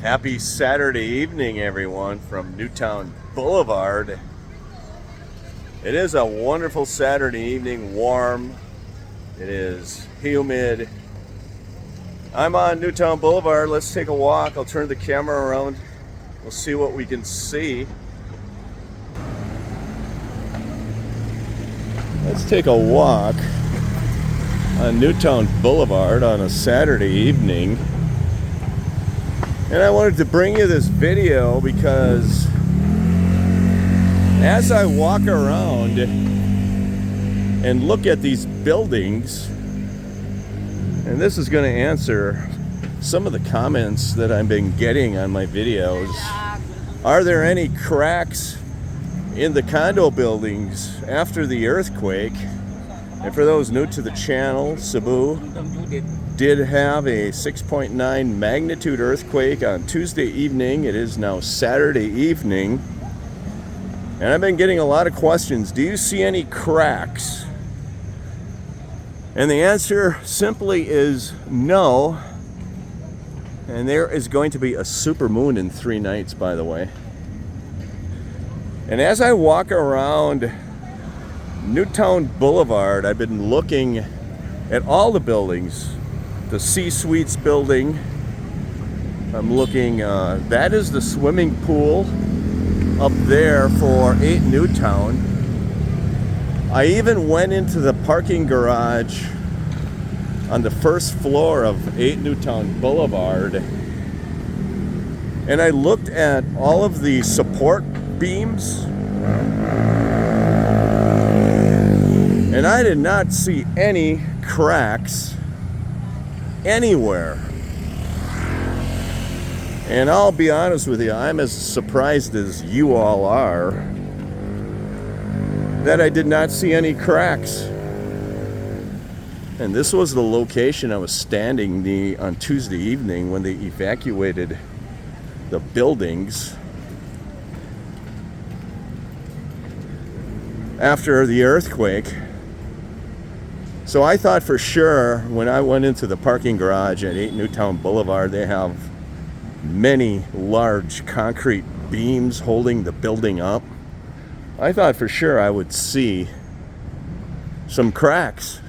Happy Saturday evening, everyone, from Newtown Boulevard. It is a wonderful Saturday evening, warm. It is humid. I'm on Newtown Boulevard. Let's take a walk. I'll turn the camera around. We'll see what we can see. Let's take a walk on Newtown Boulevard on a Saturday evening. And I wanted to bring you this video because as I walk around and look at these buildings, and this is going to answer some of the comments that I've been getting on my videos. Are there any cracks in the condo buildings after the earthquake? And for those new to the channel, Cebu did have a 6.9 magnitude earthquake on Tuesday evening. It is now Saturday evening. And I've been getting a lot of questions. Do you see any cracks? And the answer simply is no. And there is going to be a super moon in 3 nights, by the way. And as I walk around Newtown Boulevard, I've been looking at all the buildings. The C-Suites building. I'm looking, that is the swimming pool up there for 8 Newtown. I even went into the parking garage on the first floor of 8 Newtown Boulevard, and I looked at all of the support beams, and I did not see any cracks anywhere. And I'll be honest with you, I'm as surprised as you all are that I did not see any cracks. And this was the location I was standing on Tuesday evening when they evacuated the buildings after the earthquake. So I thought for sure when I went into the parking garage at 8 Newtown Boulevard, they have many large concrete beams holding the building up. I thought for sure I would see some cracks.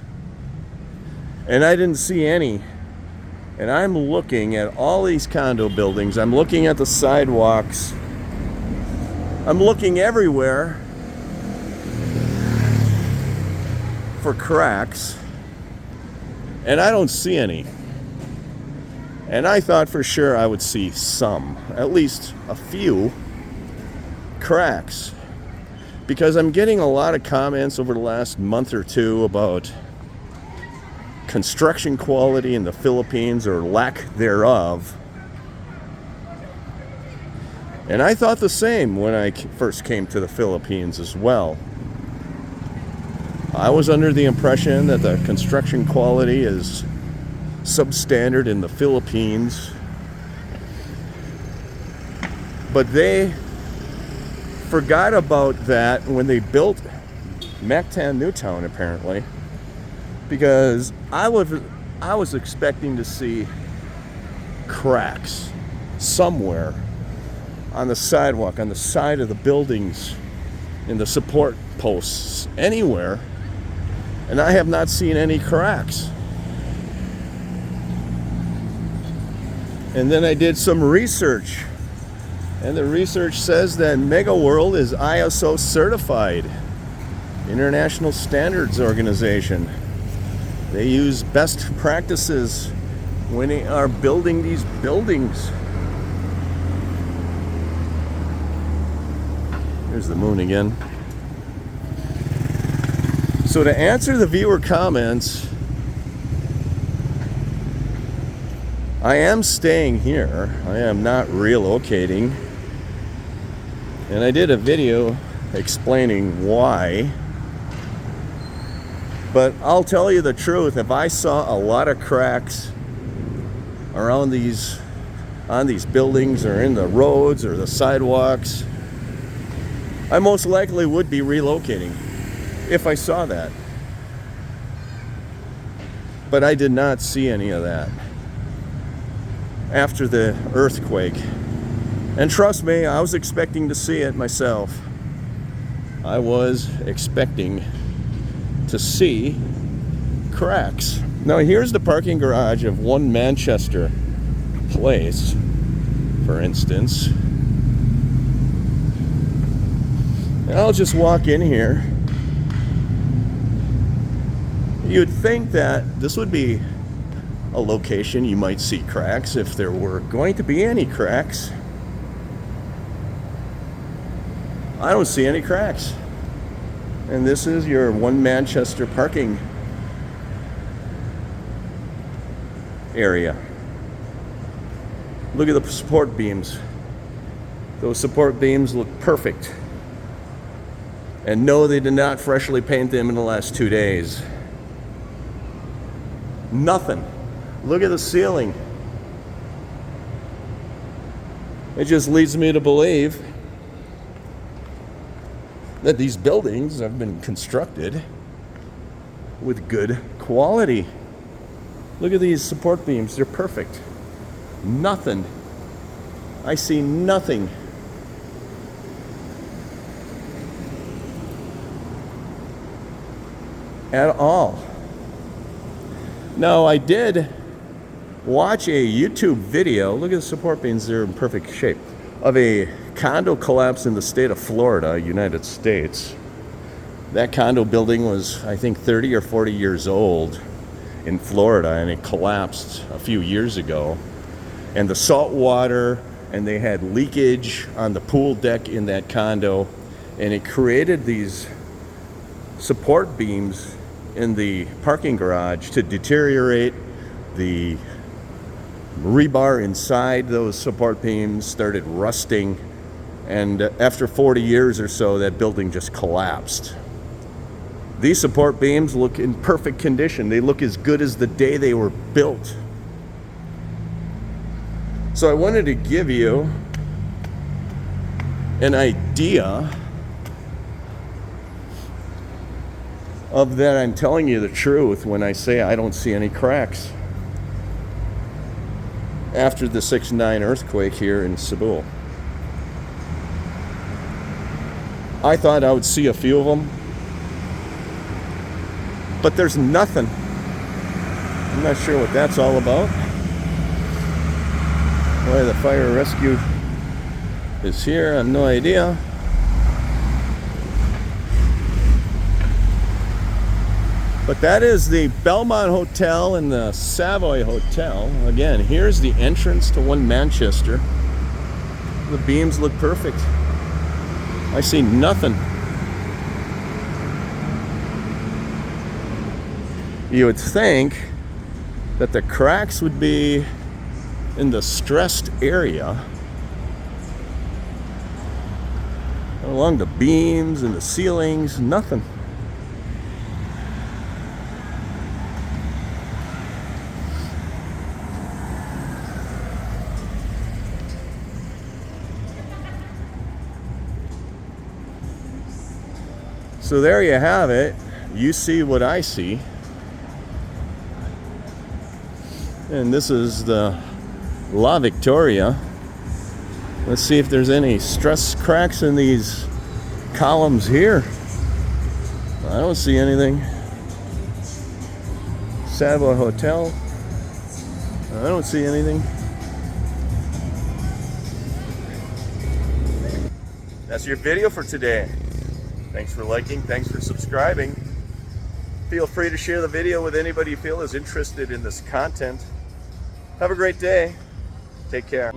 And I didn't see any. And I'm looking at all these condo buildings. I'm looking at the sidewalks. I'm looking everywhere for cracks, and I don't see any. And I thought for sure I would see some, at least a few cracks, because I'm getting a lot of comments over the last month or two about construction quality in the Philippines, or lack thereof. And I thought the same when I first came to the Philippines as well. I was under the impression that the construction quality is substandard in the Philippines, but they forgot about that when they built Mactan Newtown, apparently, because I was expecting to see cracks somewhere on the sidewalk, on the side of the buildings, in the support posts, anywhere. And I have not seen any cracks. And then I did some research. And the research says that Mega World is ISO certified, International Standards Organization. They use best practices when they are building these buildings. Here's the moon again. So to answer the viewer comments, I am staying here. I am not relocating. And I did a video explaining why. But I'll tell you the truth, if I saw a lot of cracks around on these buildings or in the roads or the sidewalks, I most likely would be relocating if I saw that. But I did not see any of that. after the earthquake. And trust me, I was expecting to see it myself. I was expecting to see cracks. Now here's the parking garage of one Manchester place, for instance. And I'll just walk in here. You'd think that this would be a location you might see cracks if there were going to be any cracks. I don't see any cracks. And this is your one Manchester parking area. Look at the support beams. Those support beams look perfect. And no, they did not freshly paint them in the last 2 days. Nothing. Look at the ceiling. It just leads me to believe that these buildings have been constructed with good quality. Look at these support beams, they're perfect. Nothing. I see nothing. At all. Now, I did watch a YouTube video, look at the support beams, they're in perfect shape, of a condo collapse in the state of Florida, United States. That condo building was, I think, 30 or 40 years old in Florida, and it collapsed a few years ago. And the salt water, and they had leakage on the pool deck in that condo, and it created these support beams in the parking garage to deteriorate. The rebar inside those support beams started rusting, and after 40 years or so, that building just collapsed. These support beams look in perfect condition. They look as good as the day they were built. So I wanted to give you an idea of that I'm telling you the truth when I say I don't see any cracks after the 6.9 earthquake here in Cebu. I thought I would see a few of them, but there's nothing. I'm not sure what that's all about. Why the fire rescue is here, I have no idea. But that is the Belmont Hotel and the Savoy Hotel. Again, here's the entrance to one Manchester. The beams look perfect. I see nothing. You would think that the cracks would be in the stressed area along the beams and the ceilings. Nothing. So there you have it. You see what I see. And this is the La Victoria. Let's see if there's any stress cracks in these columns here. I don't see anything. Savoy Hotel. I don't see anything. That's your video for today. Thanks for liking, thanks for subscribing. Feel free to share the video with anybody you feel is interested in this content. Have a great day. Take care.